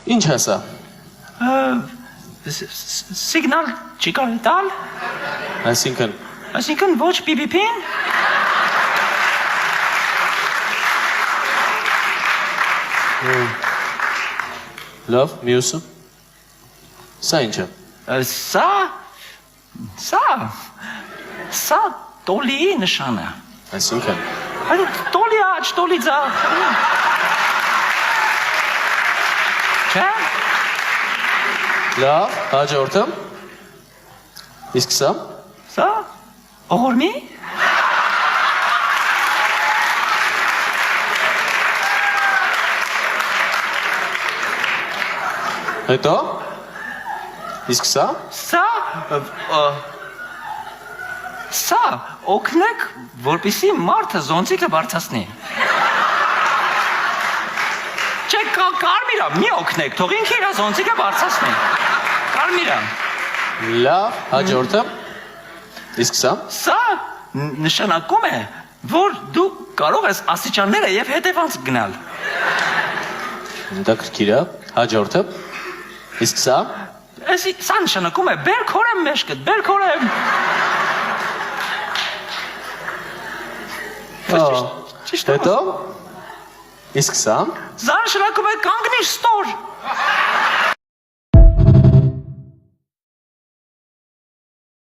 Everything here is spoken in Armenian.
Ինչ է սա։ Սիգնալ չի կարելի տալ։ Այսինքն ոչ պիպիպին։ Լավ, մյուսը։ Սա ինչ է։ Սա տոլի նշան է։ Այսինքն։ Տոլի աչ, տոլի ձախ։ Չէ։ Լավ, հաջորդը։ Իսկ սա։ Սա օղորմի։ Հետո։ Իսկ սա։ Սա օգնեք, որպեսզի մարդը զոնտիկը բարձրացնի։ Չէ, կարմիրա, մի օգնեք, թող ինքը իր զոնտիկը բարձրացնի։ Կարմիրա։ Լավ, հաջորդը։ Իսկ սա։ Սա նշանակում է, որ դու կարող ես աստիճանները եւ հետևանց գնալ։ Հետաքրքիր է, հաջորդը։ Իսկ սա։ Սա նշանակում է բեր քորեմ մեջքդ, բեր քորեմ։ Հետո։ Իսկ սա։ Սա նշանակում է կանգնիր ստոր։